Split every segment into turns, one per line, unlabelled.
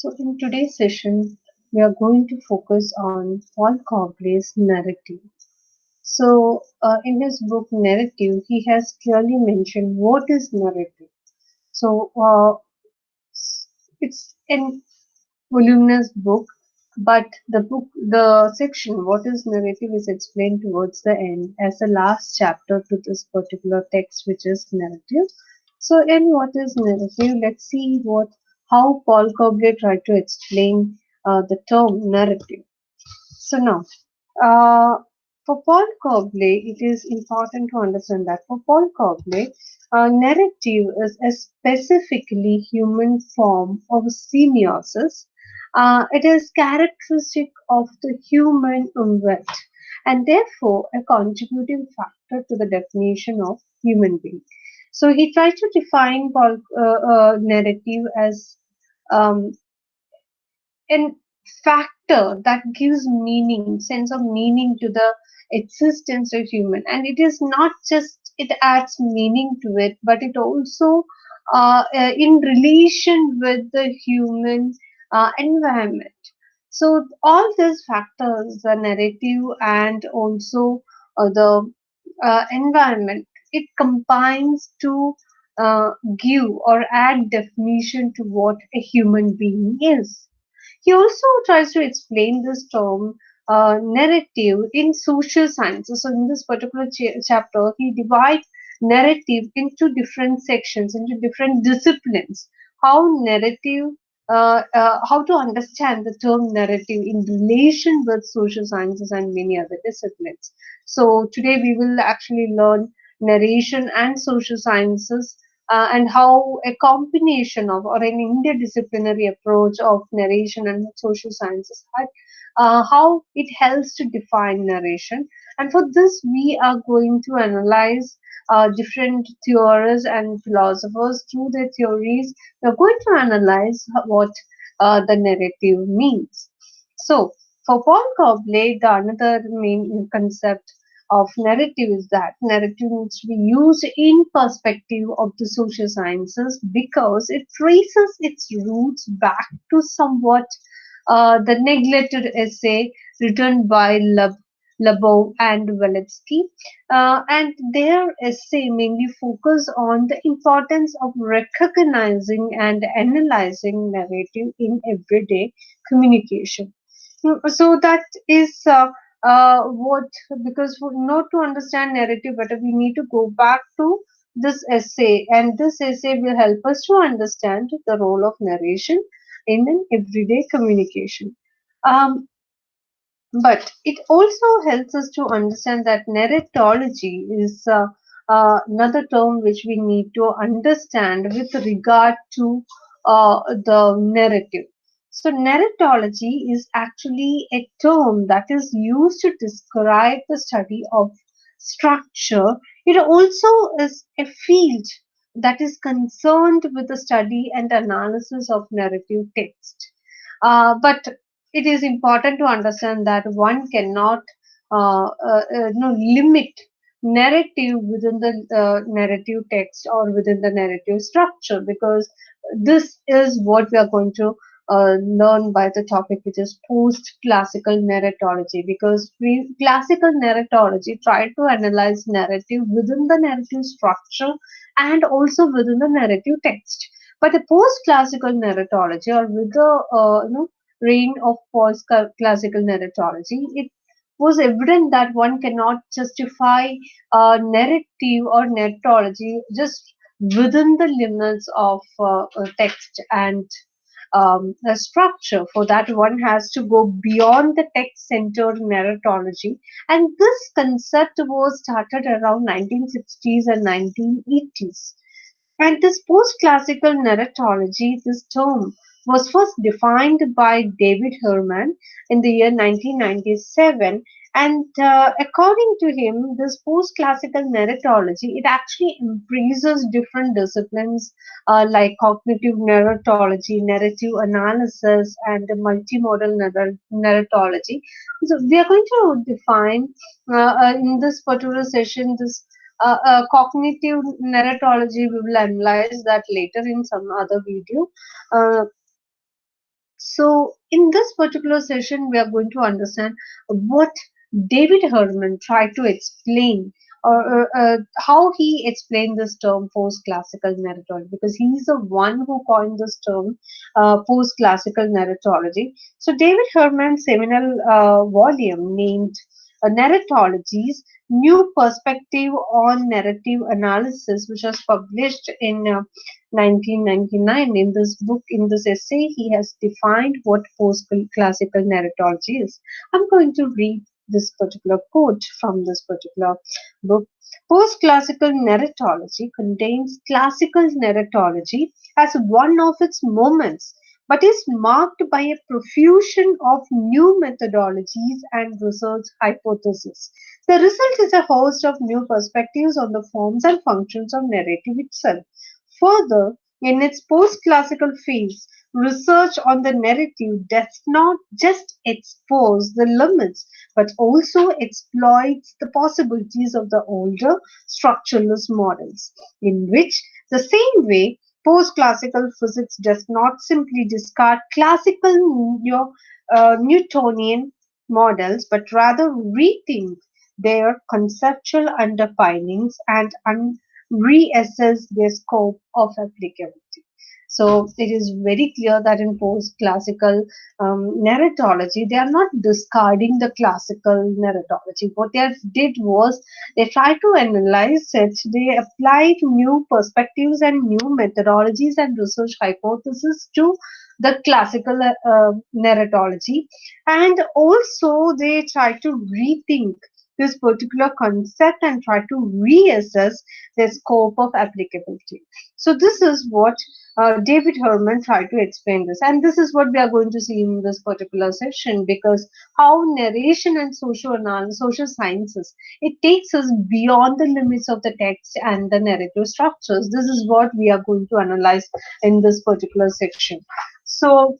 So, in today's session, we are going to focus on Paul Cobley's narrative. So, in his book Narrative, he has clearly mentioned what is narrative. So, it's an voluminous book, but the section what is narrative is explained towards the end as the last chapter to this particular text, which is narrative. So, in what is narrative, let's see what how Paul Cobley tried to explain the term narrative. So now, uh, for Paul Cobley, it is important to understand that for Paul Cobley, narrative is a specifically human form of semiosis. It is characteristic of the human umwelt and therefore a contributing factor to the definition of human being. So he tried to define narrative as um, a factor that gives meaning, sense of meaning to the existence of human. And it is not just it adds meaning to it, but it also in relation with the human environment. So all these factors, the narrative and also the environment, it combines to give or add definition to what a human being is. He also tries to explain this term narrative in social sciences. So, in this particular chapter, he divides narrative into different sections, into different disciplines. How to understand the term narrative in relation with social sciences and many other disciplines. So, today we will actually learn narration and social sciences and how a combination of or an interdisciplinary approach of narration and social sciences, how it helps to define narration. And for this, we are going to analyze different theorists and philosophers through their theories. We are going to analyze what the narrative means. So, for Paul Cobley, the another main concept of narrative is that narrative needs to be used in perspective of the social sciences because it traces its roots back to somewhat the neglected essay written by Labov and Walensky, and their essay mainly focus on the importance of recognizing and analyzing narrative in everyday communication. So that is what, because not to understand narrative better, we need to go back to this essay, and this essay will help us to understand the role of narration in an everyday communication. Um, but it also helps us to understand that narratology is another term which we need to understand with regard to the narrative. So, narratology is actually a term that is used to describe the study of structure. It also is a field that is concerned with the study and analysis of narrative text. But it is important to understand that one cannot limit narrative within the narrative text or within the narrative structure, because this is what we are going to learn by the topic, which is post-classical narratology, because classical narratology tried to analyze narrative within the narrative structure and also within the narrative text. But the post-classical narratology, or with the reign of post-classical narratology, it was evident that one cannot justify narrative or narratology just within the limits of text and the structure. For that, one has to go beyond the text-centered narratology, and this concept was started around 1960s and 1980s. And this post-classical narratology, this term, was first defined by David Herman in the year 1997. And according to him, this post-classical narratology, it actually embraces different disciplines like cognitive narratology, narrative analysis, and multimodal narratology. So we are going to define in this particular session this cognitive narratology. We will analyze that later in some other video. Uh, So, in this particular session, we are going to understand what David Herman tried to explain, or how he explained this term post-classical narratology, because he's the one who coined this term post-classical narratology. So, David Herman's seminal volume named Narratology's New Perspective on Narrative Analysis, which was published in 1999. In this book, in this essay, he has defined what post-classical narratology is. I'm going to read this particular quote from this particular book. Post-classical narratology contains classical narratology as one of its moments, but is marked by a profusion of new methodologies and research hypotheses. The result is a host of new perspectives on the forms and functions of narrative itself. Further, in its post-classical phase, research on the narrative does not just expose the limits but also exploits the possibilities of the older structuralist models, in which the same way post-classical physics does not simply discard classical Newtonian models but rather rethink their conceptual underpinnings and reassess their scope of applicability. So it is very clear that in post-classical narratology, they are not discarding the classical narratology. What they did was they tried to analyze it. They applied new perspectives and new methodologies and research hypotheses to the classical narratology, and also they tried to rethink this particular concept and try to reassess the scope of applicability. So this is what David Herman tried to explain this, and this is what we are going to see in this particular session, because how narration and social sciences, it takes us beyond the limits of the text and the narrative structures. This is what we are going to analyze in this particular section. So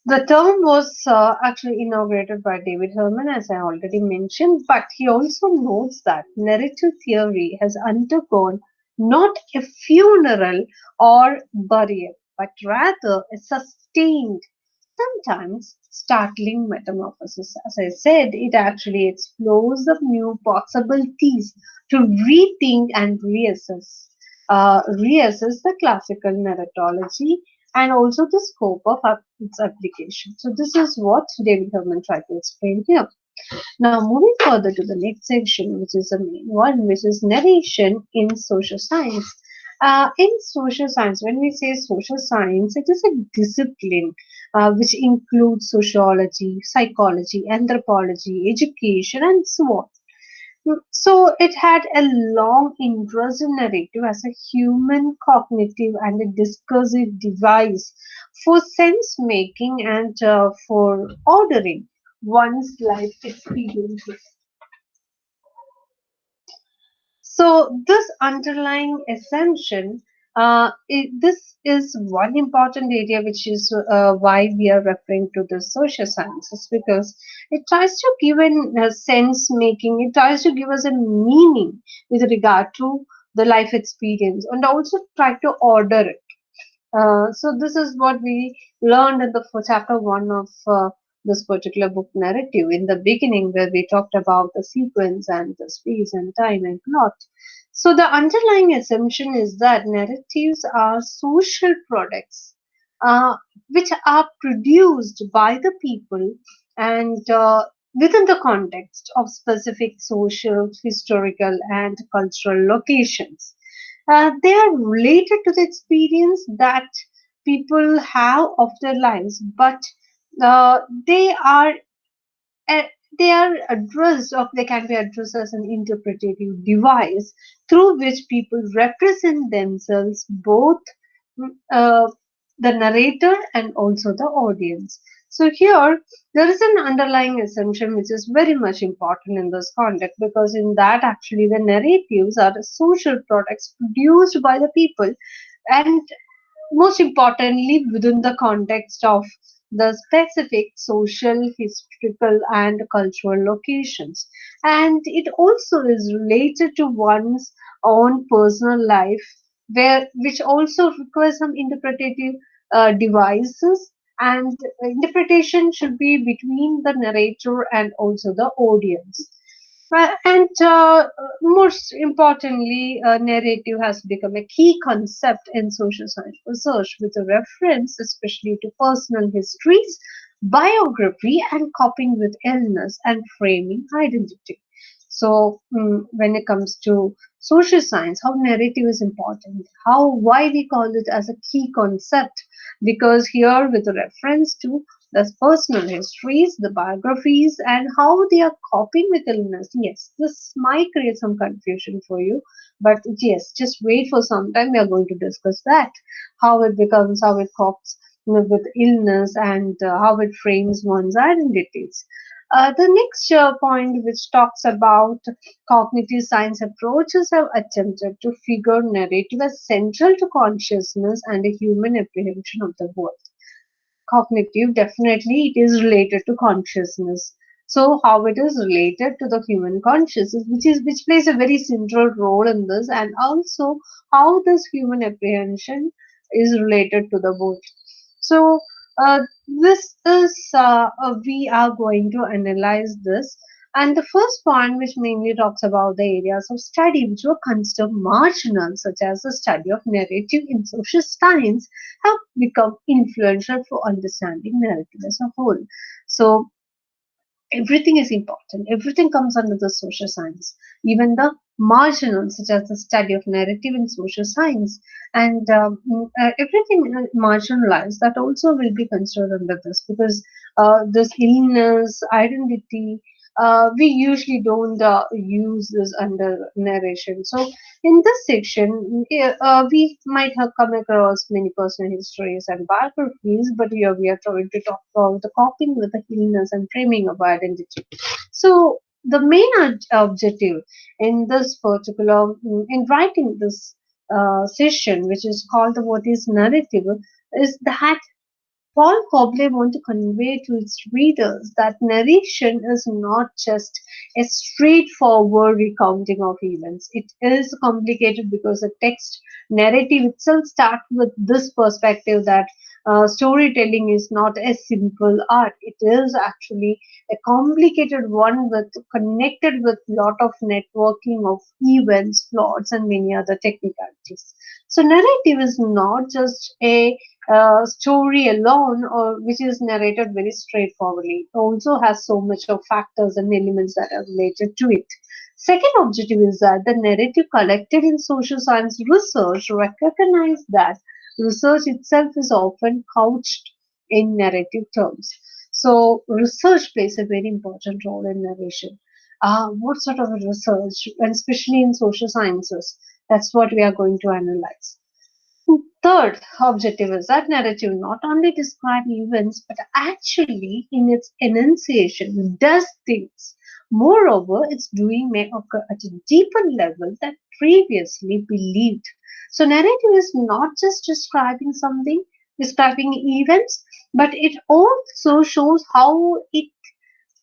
the term was actually inaugurated by David Herman, as I already mentioned, but he also notes that narrative theory has undergone not a funeral or burial, but rather a sustained, sometimes startling metamorphosis. As I said, it actually explores the new possibilities to rethink and reassess the classical narratology and also the scope of its application. So this is what David Herman tried to explain here. Now moving further to the next section, which is the main one, which is narration in social science. In social science, when we say social science, it is a discipline which includes sociology, psychology, anthropology, education, and so on. So it had a long intrusive narrative as a human cognitive and a discursive device for sense making and for ordering one's life experiences. So this underlying assumption, this is one important area, which is why we are referring to the social sciences, because it tries to give a sense making, it tries to give us a meaning with regard to the life experience and also try to order it. So this is what we learned in the chapter one of this particular book narrative in the beginning, where we talked about the sequence and the space and time and plot. So the underlying assumption is that narratives are social products uh, which are produced by the people and within the context of specific social, historical, and cultural locations. They are related to the experience that people have of their lives, but uh, they are uh, they are addressed, or they can be addressed as an interpretative device through which people represent themselves, both uh, the narrator and also the audience. So here there is an underlying assumption which is very much important in this context, because in that actually the narratives are the social products produced by the people, and most importantly within the context of the specific social, historical, and cultural locations. And it also is related to one's own personal life, which also requires some interpretative devices, and interpretation should be between the narrator and also the audience. And most importantly, narrative has become a key concept in social science research with a reference especially to personal histories, biography, and coping with illness and framing identity. So, when it comes to social science, how narrative is important, why we call it as a key concept, because here with a reference to the personal histories, the biographies, and how they are coping with illness. Yes, this might create some confusion for you, but yes, just wait for some time. We are going to discuss that, how it copes with illness, and how it frames one's identities. The next point, which talks about cognitive science approaches, have attempted to figure narrative as central to consciousness and a human apprehension of the world. Cognitive, definitely it is related to consciousness. So how it is related to the human consciousness, which plays a very central role in this, and also how this human apprehension is related to the both. So this is we are going to analyze this, and the first point, which mainly talks about the areas of study which were considered marginal, such as the study of narrative in social science, have become influential for understanding narrative as a whole. So everything is important. Everything comes under the social science, even the marginal, such as the study of narrative in social science, and everything marginalized that also will be considered under this, because this illness, identity, we usually don't use this under narration. So in this section, we might have come across many personal histories and biographies, but here we are trying to talk about the coping with the illness and framing of identity. So the main objective in this particular, in writing this session, which is called the What is Narrative, is that Paul Cobley wants to convey to its readers that narration is not just a straightforward recounting of events. It is complicated because the text narrative itself starts with this perspective that storytelling is not a simple art. It is actually a complicated one with connected with lot of networking of events, plots, and many other technicalities. So narrative is not just a story alone, or which is narrated very straightforwardly. It also has so much of factors and elements that are related to it. Second objective is that the narrative collected in social science research recognize that research itself is often couched in narrative terms. So research plays a very important role in narration. What sort of a research, and especially in social sciences, that's what we are going to analyze. Third objective is that narrative not only describe events but actually in its enunciation does things. Moreover, its doing may occur at a deeper level than previously believed. So narrative is not just describing something, describing events, but it also shows how it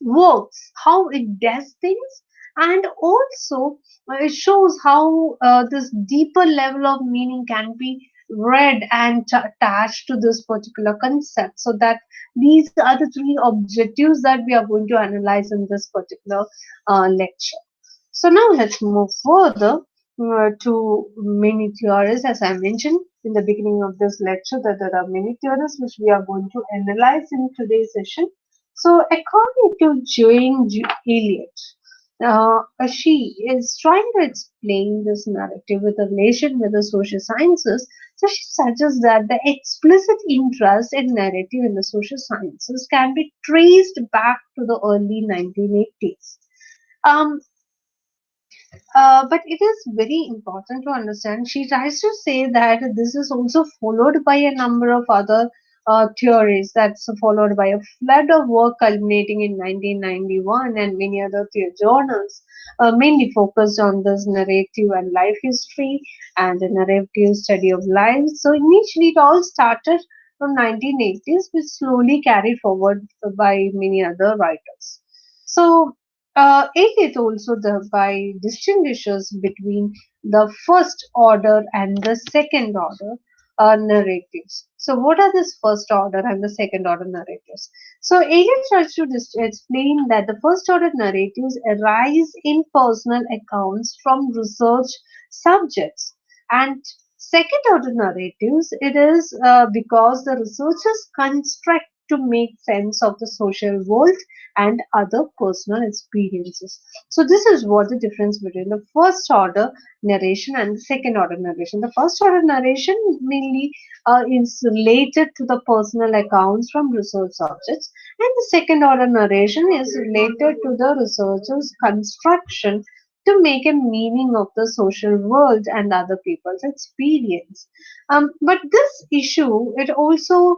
works, how it does things, and also it shows how this deeper level of meaning can be read and attached to this particular concept. So that these are the three objectives that we are going to analyze in this particular lecture. So now let's move further to many theories. As I mentioned in the beginning of this lecture, that there are many theories which we are going to analyze in today's session. So according to Jane Elliott, she is trying to explain this narrative with a relation with the social sciences. So she suggests that the explicit interest in narrative in the social sciences can be traced back to the early 1980s. Um, but it is very important to understand. She tries to say that this is also followed by a number of other theories. That's followed by a flood of work culminating in 1991 and many other journals, mainly focused on this narrative and life history and the narrative study of life. So initially, it all started from 1980s, which slowly carried forward by many other writers. So Eliot also thereby distinguishes between the first order and the second order narratives. So, what are this first order and the second order narratives? So, Eliot tries to explain that the first order narratives arise in personal accounts from research subjects, and second order narratives it is because the researchers construct to make sense of the social world and other personal experiences. So this is what the difference between the first order narration and the second order narration. The first order narration mainly is related to the personal accounts from research subjects, and the second order narration is related to the researcher's construction to make a meaning of the social world and other people's experience. But this issue, it also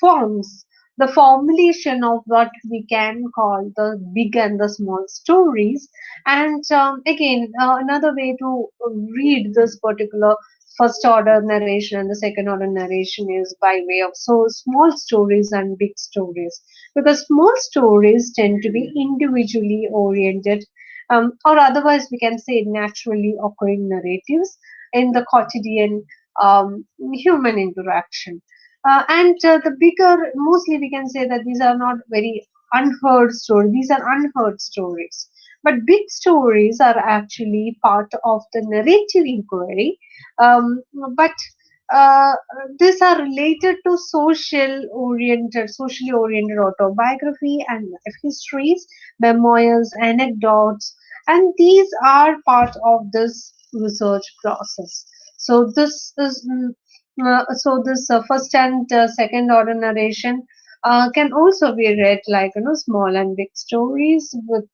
forms the formulation of what we can call the big and the small stories. And again, another way to read this particular first order narration and the second order narration is by way of so small stories and big stories, because small stories tend to be individually oriented, or otherwise we can say naturally occurring narratives in the quotidian human interaction. And the bigger, mostly we can say that these are not very unheard stories, these are unheard stories. But big stories are actually part of the narrative inquiry. Um, but uh, these are related to socially oriented autobiography and life histories, memoirs, anecdotes, and these are part of this research process. So this first and second order narration can also be read like small and big stories with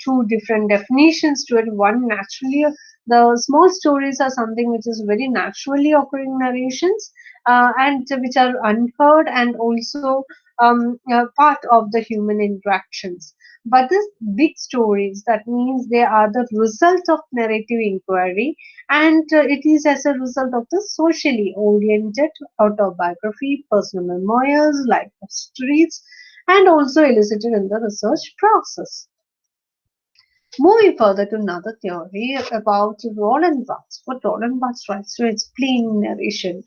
two different definitions to it. One naturally, the small stories are something which is very naturally occurring narrations and which are unheard and also part of the human interactions. But these big stories, that means they are the result of narrative inquiry, and it is as a result of the socially oriented autobiography, personal memoirs, life histories, and also elicited in the research process. Moving further to another theory about Roland Barthes, what Roland Barthes tries to explain narration.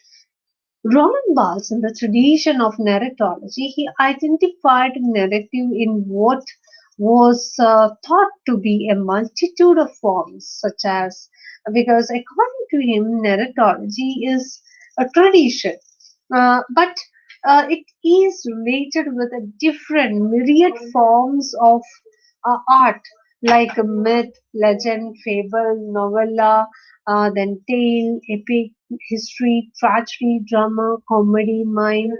Roland Barthes, in the tradition of narratology, he identified narrative in what was thought to be a multitude of forms, such as, because according to him, narratology is a tradition, but it is related with a different myriad forms of art like myth, legend, fable, novella, then tale, epic, history, tragedy, drama, comedy, mime,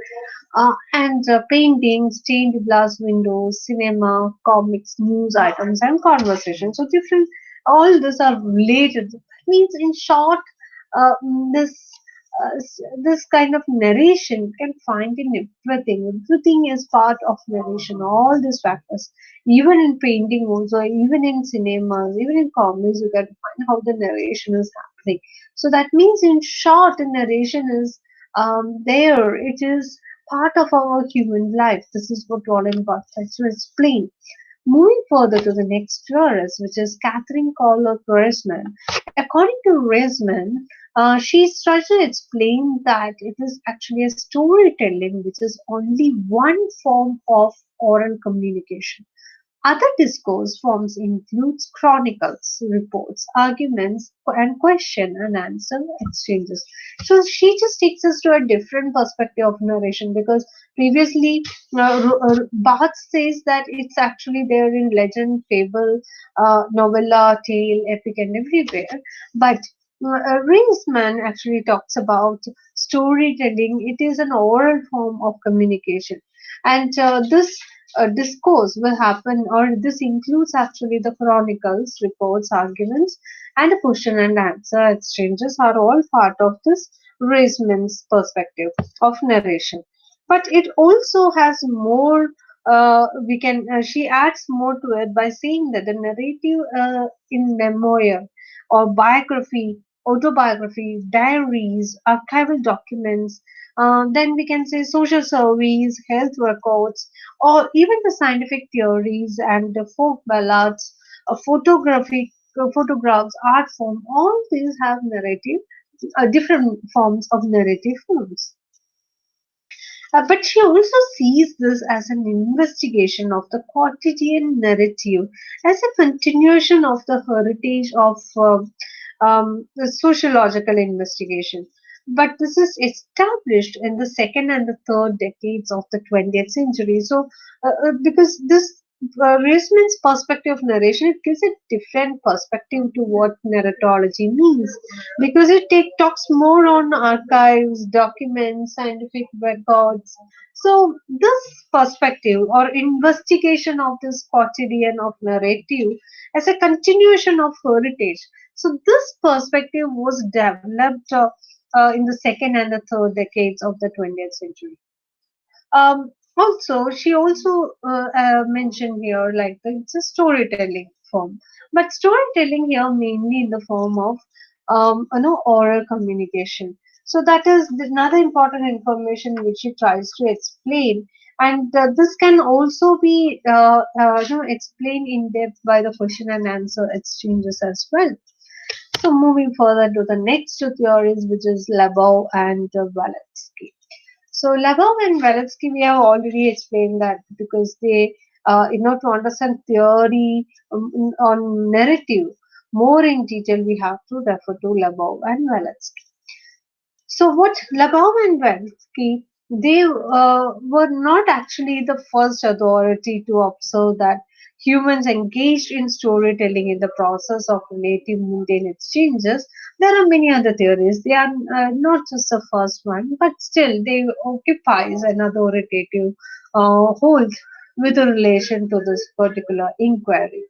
and paintings, stained glass windows, cinema, comics, news items, and conversations. So different, all these are related. That means, in short, uh, this this kind of narration you can find in everything. Everything is part of narration. All these factors, even in painting, also, even in cinemas, even in comics, you can find how the narration is happening. So that means, in short, the narration is there. It is part of our human life. This is what Roland Barthes tries to explain. Moving further to the next theorist, which is Catherine Kohler Reisman. According to Reisman, she tries to explain that it is actually a storytelling which is only one form of oral communication. Other discourse forms includes chronicles, reports, arguments, and question and answer exchanges. So she just takes us to a different perspective of narration, because previously Barth says that it's actually there in legend, fable, novella, tale, epic, and everywhere. But Ringsman actually talks about storytelling. It is an oral form of communication, and this discourse will happen, or this includes actually the chronicles, reports, arguments, and question and answer exchanges are all part of this Reisman's perspective of narration. But it also has more. We can. She adds more to it by saying that the narrative in memoir or biography autobiography, diaries, archival documents, then we can say social surveys, health records, or even the scientific theories and the folk ballads, photographs, art form, all these have narrative, different forms of narrative forms. But she also sees this as an investigation of the quotidian narrative, as a continuation of the heritage of the sociological investigation. But this is established in the second and the third decades of the 20th century. So, because this Reisman's perspective of narration, it gives a different perspective to what narratology means, because talks more on archives, documents, scientific records. So this perspective or investigation of this quotidian of narrative as a continuation of heritage. So this perspective was developed in the second and the third decades of the 20th century. She also mentioned here like it's a storytelling form, but storytelling here mainly in the form of oral communication. So that is another important information which she tries to explain, and this can also be explained in depth by the question and answer exchanges as well. So moving further to the next two theories, which is Labov and Walensky. So Labov and Walensky, we have already explained that because they, to understand theory on narrative more in detail, we have to refer to Labov and Walensky. So what Labov and Walensky, they were not actually the first authority to observe that humans engaged in storytelling in the process of relative mundane exchanges. There are many other theories. They are not just the first one, but still they occupies an authoritative hold with relation to this particular inquiry.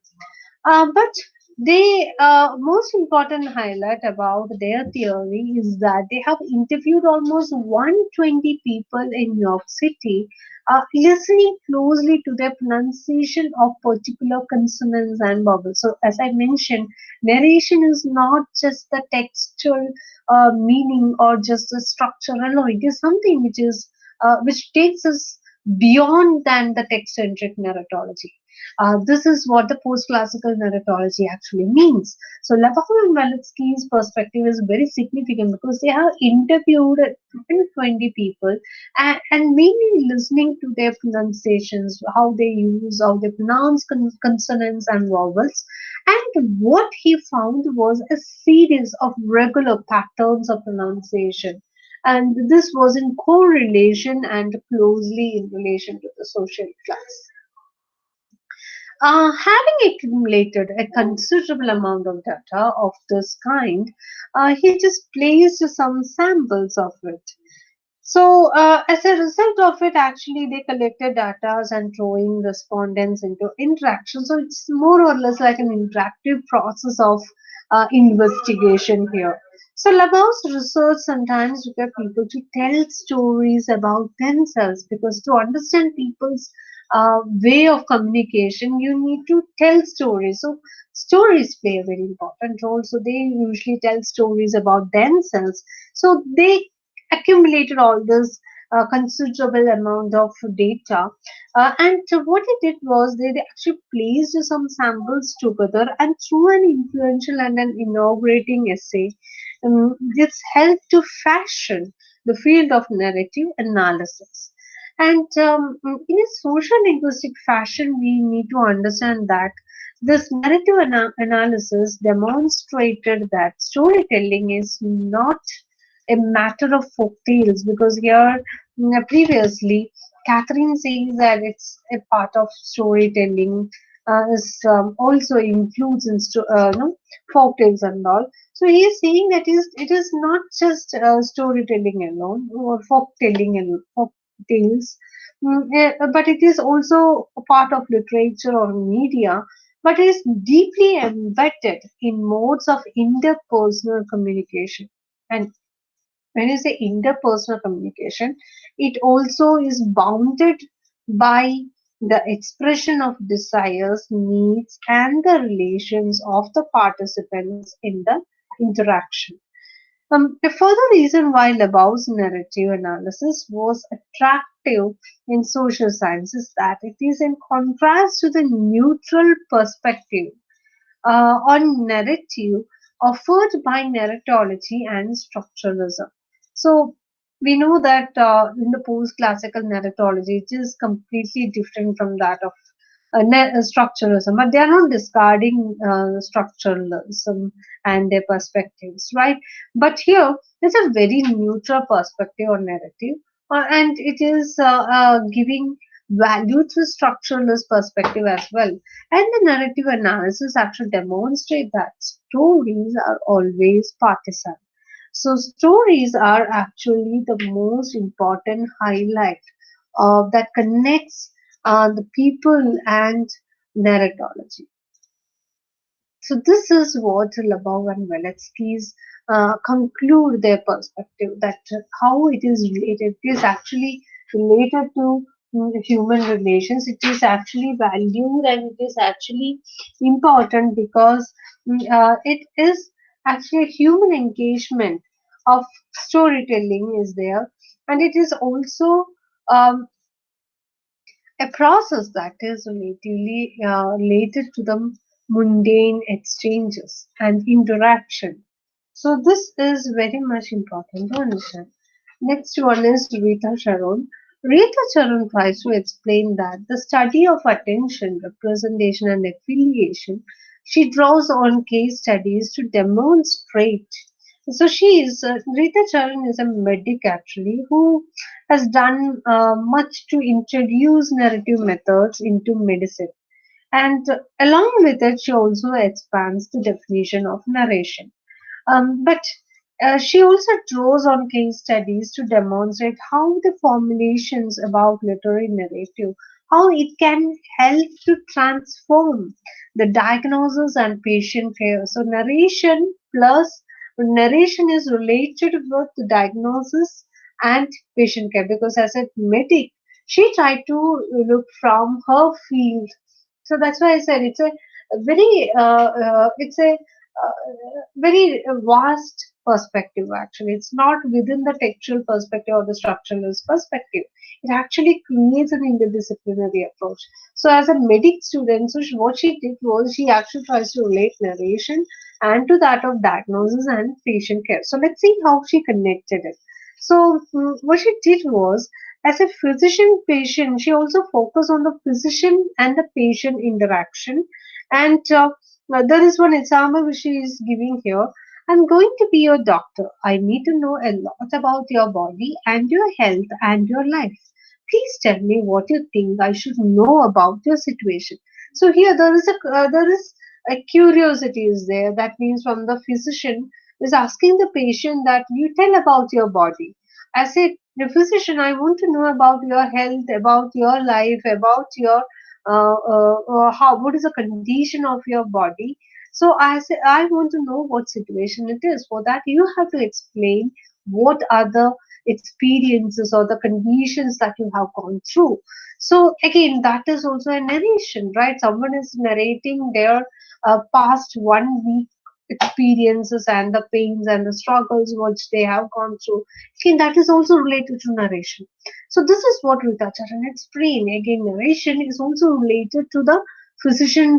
But they most important highlight about their theory is that they have interviewed almost 120 people in New York City, listening closely to their pronunciation of particular consonants and vowels. So, as I mentioned, narration is not just the textual meaning or just the structure alone. It is something which takes us beyond than the text-centric narratology. This is what the post-classical narratology actually means. So Labov and Walensky's perspective is very significant because they have interviewed 20 people and mainly listening to their pronunciations, how they pronounce consonants and vowels. And what he found was a series of regular patterns of pronunciation. And this was in correlation and closely in relation to the social class. Having accumulated a considerable amount of data of this kind, he just placed some samples of it. So, as a result of it, actually, they collected data and drawing respondents into interaction. So, it's more or less like an interactive process of investigation here. So, Labov's research sometimes requires people to tell stories about themselves, because to understand people's way of communication, you need to tell stories. So, stories play a very important role. So, they usually tell stories about themselves. So, they accumulated all this considerable amount of data. And what they did was they actually placed some samples together, and through an influential and an inaugurating essay, this helped to fashion the field of narrative analysis. And in a social linguistic fashion, we need to understand that this narrative analysis demonstrated that storytelling is not a matter of folk tales, because here previously Catherine says that it's a part of storytelling, is also includes in folk tales and all. So he is saying that it is not just storytelling alone or folk telling and folk tales, but it is also a part of literature or media, but is deeply embedded in modes of interpersonal communication. And when you say interpersonal communication, it also is bounded by the expression of desires, needs, and the relations of the participants in the interaction. A further reason why Lebow's narrative analysis was attractive in social science is that it is in contrast to the neutral perspective on narrative offered by narratology and structuralism. So we know that in the post-classical narratology, it is completely different from that of structuralism, but they are not discarding structuralism and their perspectives, right? But here, there's a very neutral perspective on narrative, and it is giving value to structuralist perspective as well. And the narrative analysis actually demonstrate that stories are always partisan. So stories are actually the most important highlight that connects the people and narratology. So this is what Labov and Veletsky's conclude their perspective that how it is related. It is actually related to human relations. It is actually valued and it is actually important because it is actually human engagement of storytelling is there, and it is also um, a process that is relatively related to the mundane exchanges and interaction. So this is very much important to understand. Next one is Rita Sharon. Rita Sharon tries to explain that the study of attention, representation, and affiliation, she draws on case studies to demonstrate. So she is Rita Sharon is a medic actually who has done much to introduce narrative methods into medicine. And along with it, she also expands the definition of narration. But she also draws on case studies to demonstrate how the formulations about literary narrative, how it can help to transform the diagnosis and patient care. So narration is related with the diagnosis and patient care because as a medic, she tried to look from her field. So that's why I said it's a very vast perspective actually. It's not within the textual perspective or the structuralist perspective. It actually creates an interdisciplinary approach. So as a medic student, what she did was she actually tries to relate narration and to that of diagnosis and patient care. So let's see how she connected it. So what she did was as a physician patient, she also focused on the physician and the patient interaction. And there is one example which she is giving here. I'm going to be your doctor. I need to know a lot about your body and your health and your life. Please tell me what you think I should know about your situation. So here there is a curiosity is there. That means from the physician is asking the patient that you tell about your body. I said, the physician, I want to know about your health, about your life, about your how what is the condition of your body. So I say I want to know what situation it is. For that, you have to explain what are the experiences or the conditions that you have gone through. So again, that is also a narration, right? Someone is narrating their past 1 week experiences and the pains and the struggles which they have gone through. Again, that is also related to narration. So this is what Rita Charan explained. Again, narration is also related to the physician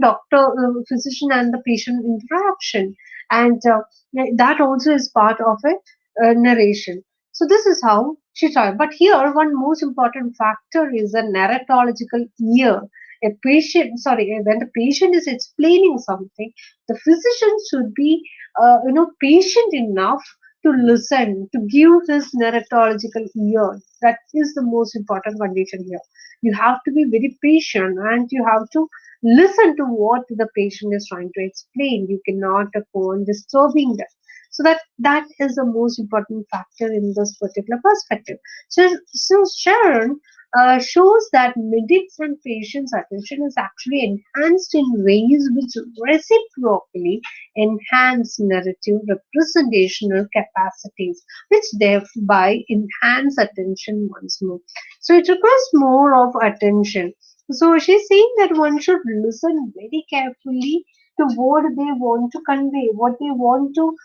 and the patient interaction, and that also is part of a narration. So this is how she tried. But here, one most important factor is the narratological ear. When the patient is explaining something, the physician should be, patient enough to listen, to give his narratological ear. That is the most important condition here. You have to be very patient and you have to listen to what the patient is trying to explain. You cannot go on disturbing them. So that is the most important factor in this particular perspective. So Sharon shows that medics and patients' attention is actually enhanced in ways which reciprocally enhance narrative representational capacities, which thereby enhance attention once more. So it requires more of attention. So she's saying that one should listen very carefully to what they want to convey, what they want to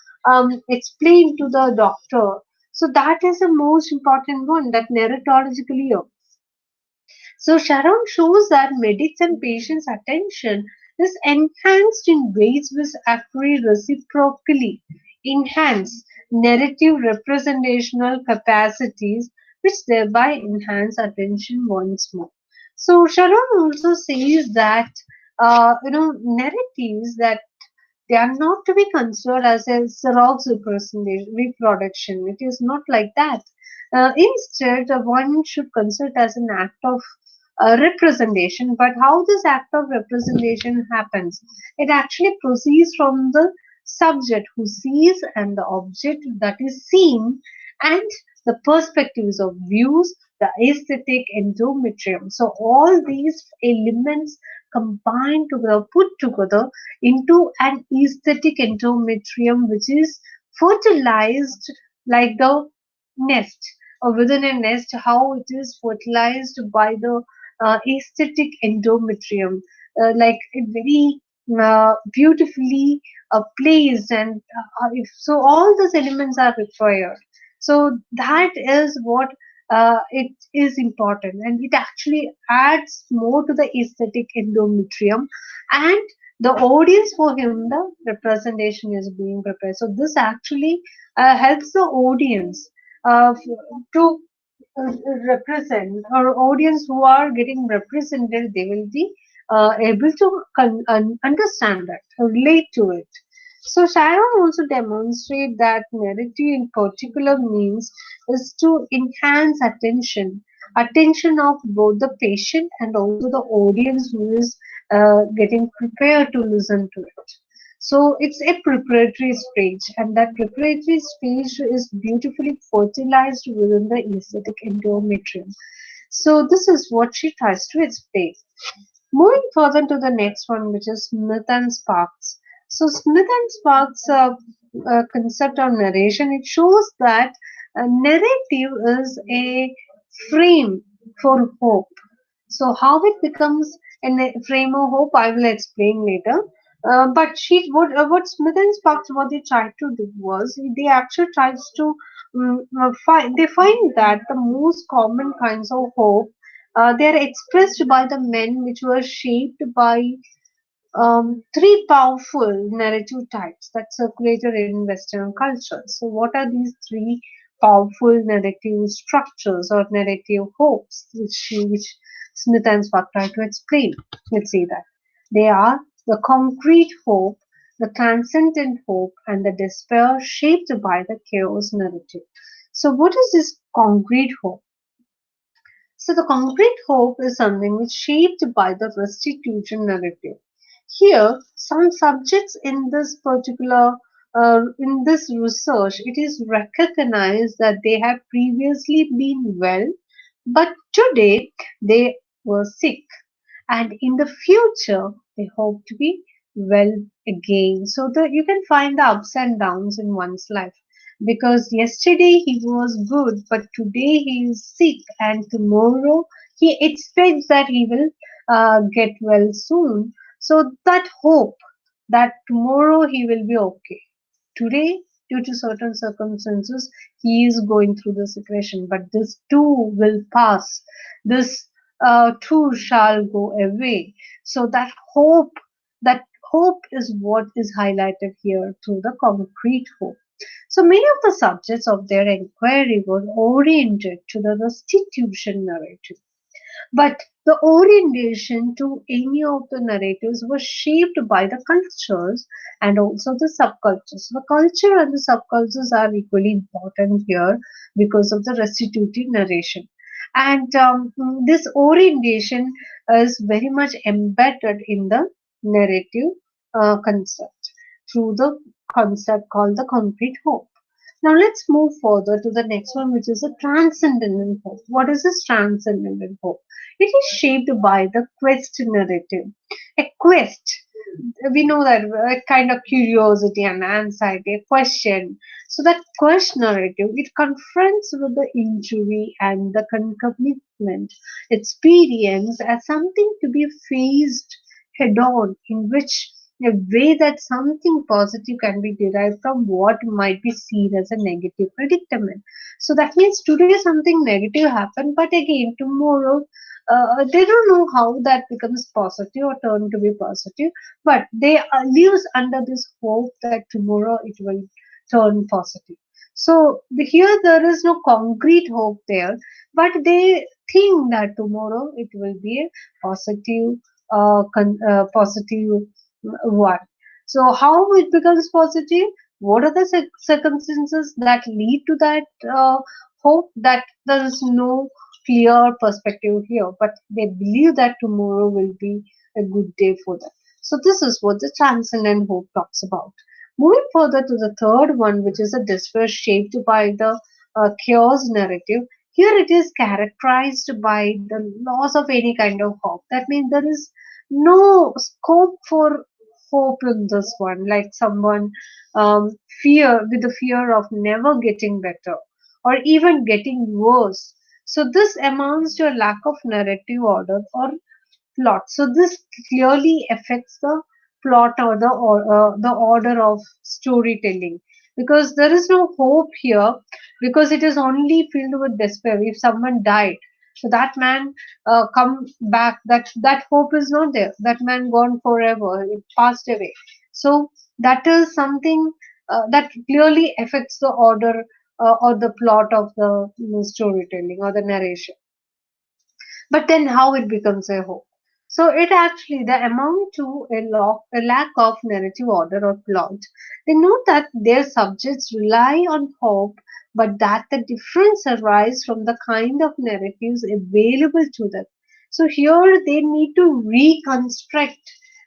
explain to the doctor. So that is the most important one, that narratologically. So Sharon shows that medics and patients' attention is enhanced in ways which actually reciprocally enhance narrative representational capacities, which thereby enhance attention once more. So Sharon also says that narratives that they are not to be considered as a Xerox reproduction. It is not like that. Instead, one should consider it as an act of representation. But how this act of representation happens? It actually proceeds from the subject who sees and the object that is seen and the perspectives of views, the aesthetic endometrium. So all these elements combined together, put together into an aesthetic endometrium which is fertilized like the nest, or within a nest how it is fertilized by the aesthetic endometrium, like it very beautifully placed, and if so all those elements are required. So that is what it is important, and it actually adds more to the aesthetic endometrium, and the audience for him the representation is being prepared. So this actually helps the audience to represent, or audience who are getting represented, they will be able to understand that, relate to it. So Sharon also demonstrate that narrative in particular means is to enhance attention of both the patient and also the audience who is getting prepared to listen to it. So it's a preparatory stage, and that preparatory stage is beautifully fertilized within the aesthetic endometrium. So this is what she tries to explain. Moving further to the next one, which is Smith and Sparks. So Smith and Sparks concept of narration, it shows that a narrative is a frame for hope. So how it becomes a frame of hope, I will explain later. But what Smith and Sparks, what they tried to do was they actually tries to find that the most common kinds of hope they are expressed by the men which were shaped by three powerful narrative types that circulated in Western cultures. So, what are these three powerful narrative structures or narrative hopes which Smith and Spark try to explain? Let's see that. They are the concrete hope, the transcendent hope, and the despair shaped by the chaos narrative. So, what is this concrete hope? So the concrete hope is something which shaped by the restitution narrative. Here, some subjects in this research, it is recognized that they have previously been well, but today they were sick, and in the future they hope to be well again. So that you can find the ups and downs in one's life, because yesterday he was good but today he is sick, and tomorrow he expects that he will get well soon. So that hope that tomorrow he will be okay. Today, due to certain circumstances, he is going through the situation, but this too will pass. This too shall go away. So that hope is what is highlighted here through the concrete hope. So many of the subjects of their inquiry were oriented to the restitution narrative, but the orientation to any of the narratives was shaped by the cultures and also the subcultures. The culture and the subcultures are equally important here because of the restitutive narration. And this orientation is very much embedded in the narrative concept through the concept called the concrete hope. Now let's move further to the next one, which is a transcendental hope. What is this transcendental hope? It is shaped by the quest narrative. A quest, we know that a kind of curiosity and anxiety, a question. So that quest narrative, it confronts with the injury and the concomitant experience as something to be faced head on, in which a way that something positive can be derived from what might be seen as a negative predicament. So that means today something negative happened, but again tomorrow they don't know how that becomes positive or turn to be positive, but they lives under this hope that tomorrow it will turn positive. So here there is no concrete hope there, but they think that tomorrow it will be a positive, positive one. So how it becomes positive? What are the circumstances that lead to that hope? That there is no clear perspective here, but they believe that tomorrow will be a good day for them. So this is what the transcendent hope talks about. Moving further to the third one, which is a despair shaped by the chaos narrative. Here it is characterized by the loss of any kind of hope. That means there is no scope for hope in this one, like someone fear with the fear of never getting better or even getting worse. So this amounts to a lack of narrative order or plot. So this clearly affects the plot or the order of storytelling, because there is no hope here, because it is only filled with despair. If someone died, so that man come back. That hope is not there. That man gone forever. It passed away. So that is something that clearly affects the order or the plot of the storytelling or the narration. But then how it becomes a hope? So it actually the amount to a lack of narrative order or plot. They note that their subjects rely on hope, but that the difference arises from the kind of narratives available to them. So here they need to reconstruct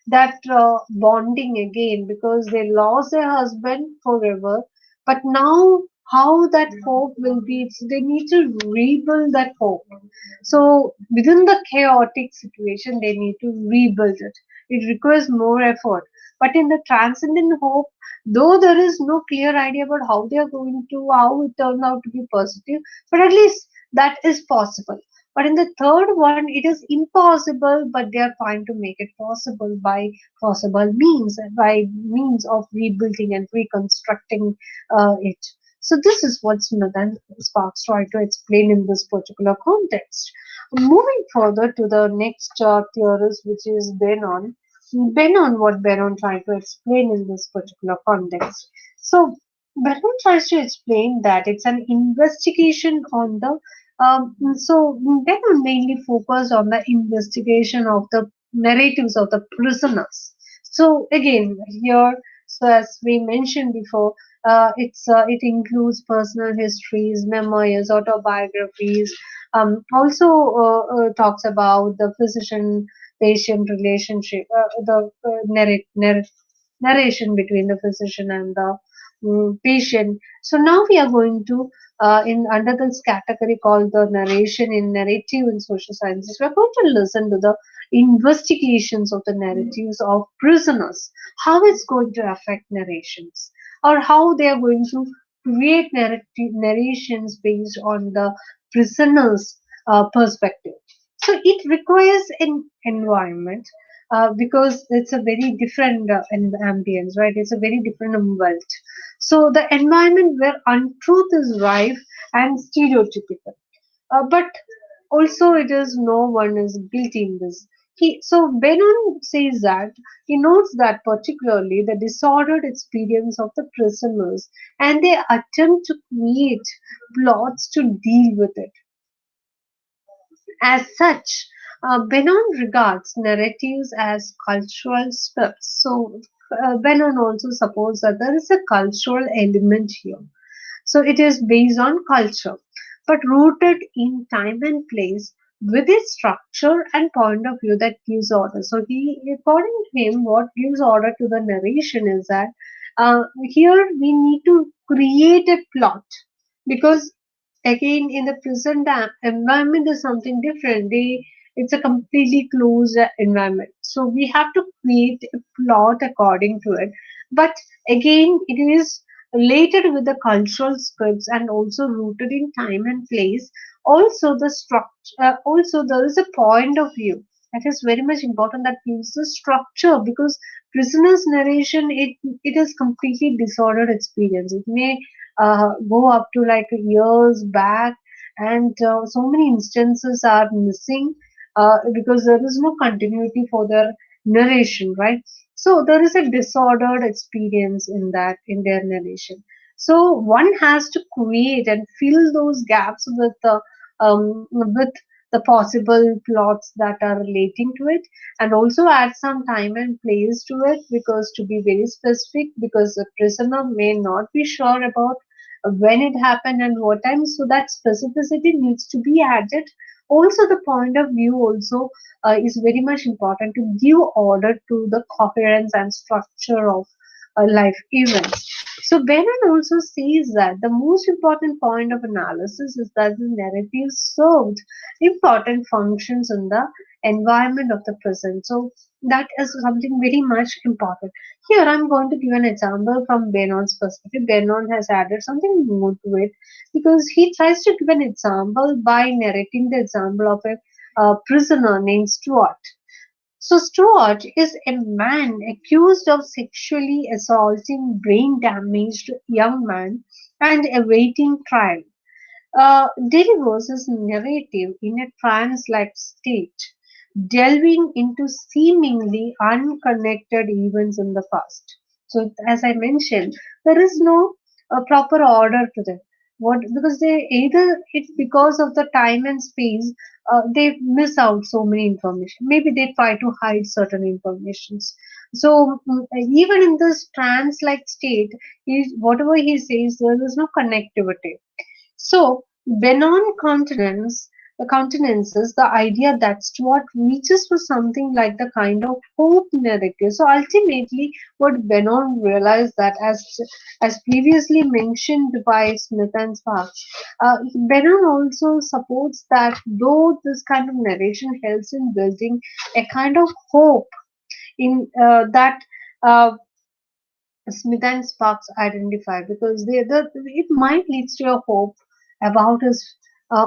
that bonding again, because they lost their husband forever, but now how that hope will be, so they need to rebuild that hope. So within the chaotic situation, they need to rebuild it. It requires more effort. But in the transcendent hope, though there is no clear idea about how they are going to, how it turns out to be positive, but at least that is possible. But in the third one, it is impossible, but they are trying to make it possible by possible means, by means of rebuilding and reconstructing it. So this is what Nathan Sparks try to explain in this particular context. Moving further to the next theorist, which is Benon. Benon, what Benon tried to explain in this particular context. So Benon tries to explain that it's an investigation on the so Benon mainly focused on the investigation of the narratives of the prisoners. So again here, so as we mentioned before, it includes personal histories, memoirs, autobiographies. Also talks about the physician-patient relationship, the narration between the physician and the patient. So now we are going to in under this category called the narration in narrative in social sciences. We are going to listen to the investigations of the narratives of prisoners, how it's going to affect narrations, or how they are going to create narrations based on the prisoner's perspective. So it requires an environment, because it's a very different ambience, right? It's a very different Umwelt. So the environment where untruth is rife and stereotypical, but also it is no one is guilty in this. So Benon says that he notes that particularly the disordered experience of the prisoners, and they attempt to create plots to deal with it. As such, Benon regards narratives as cultural scripts. So Benon also supports that there is a cultural element here. So it is based on culture, but rooted in time and place with a structure and point of view that gives order. So according to him, what gives order to the narration is that here we need to create a plot, because again in the present environment is something different. It's a completely closed environment. So we have to create a plot according to it. But again, it is related with the cultural scripts and also rooted in time and place. Also, the structure. Also, there is a point of view. That is very much important. That gives the structure, because prisoner's narration, it is completely disordered experience. It may go up to like years back, and so many instances are missing because there is no continuity for their narration, right? So there is a disordered experience in that, in their narration. So one has to create and fill those gaps with the possible plots that are relating to it, and also add some time and place to it, because to be very specific, because the prisoner may not be sure about when it happened and what time, so that specificity needs to be added. Also the point of view also is very much important to give order to the coherence and structure of life events. So Bannon also says that the most important point of analysis is that the narrative served important functions in the environment of the present. So that is something very much important. Here I'm going to give an example from Bannon's perspective. Bannon has added something more to it, because he tries to give an example by narrating the example of a prisoner named Stuart. So Stuart is a man accused of sexually assaulting brain damaged young man and awaiting trial. Delivers his narrative in a trance-like state, delving into seemingly unconnected events in the past. So, as I mentioned, there is no proper order to them. What, because they either it's because of the time and space, they miss out so many information. Maybe they try to hide certain informations. So even in this trance-like state, whatever he says, there is no connectivity. So Benon countenances the idea that Stuart reaches for something like the kind of hope narrative. So ultimately, what Benon realized that, as previously mentioned by Smith and Sparks, Benon also supports that though this kind of narration helps in building a kind of hope in that. Smith and Sparks identify, because it might lead to a hope about his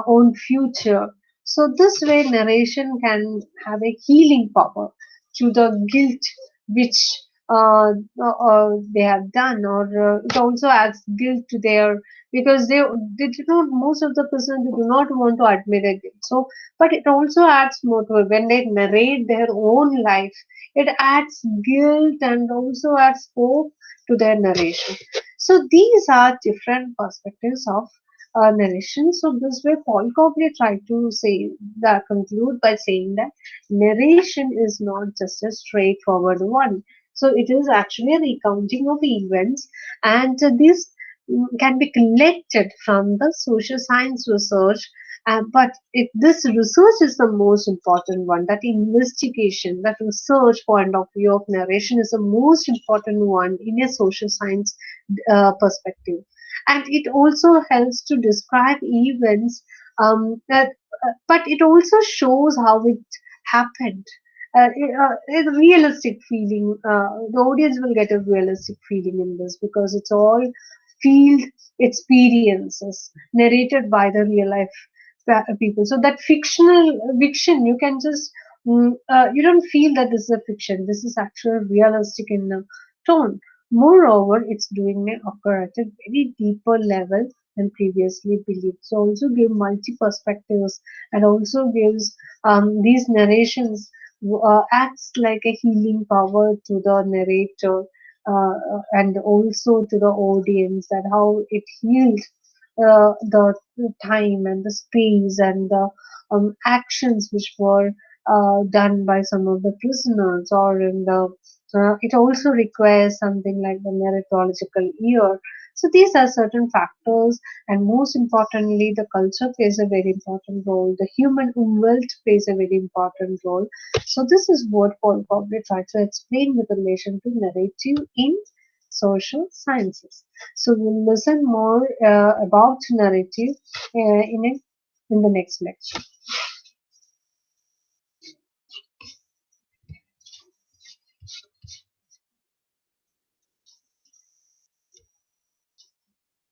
own future. So this way, narration can have a healing power to the guilt which they have done, or it also adds guilt to their, because they do not, most of the person they do not want to admit a guilt. So, but it also adds more to it when they narrate their own life. It adds guilt and also adds hope to their narration. So these are different perspectives of narration. So this way, Paul Cobley tried to say that, conclude by saying that narration is not just a straightforward one. So it is actually a recounting of events, and this can be collected from the social science research. But this research is the most important one. That investigation, that research point of view of narration is the most important one in a social science perspective. And it also helps to describe events, but it also shows how it happened. A realistic feeling. The audience will get a realistic feeling in this, because it's all field experiences narrated by the real life people. So that fictional fiction, you can just you don't feel that this is a fiction. This is actually realistic in tone. Moreover, it's doing may occur at a very deeper level than previously believed. So also give multi perspectives, and also gives these narrations acts like a healing power to the narrator, and also to the audience, that how it heals the time and the space and the actions which were done by some of the prisoners, or in the it also requires something like the narratological ear. So these are certain factors, and most importantly, the culture plays a very important role. The human umwelt plays a very important role. So this is what Paul Cobley tried to explain with relation to narrative in social sciences. So we'll listen more about narrative in the next lecture.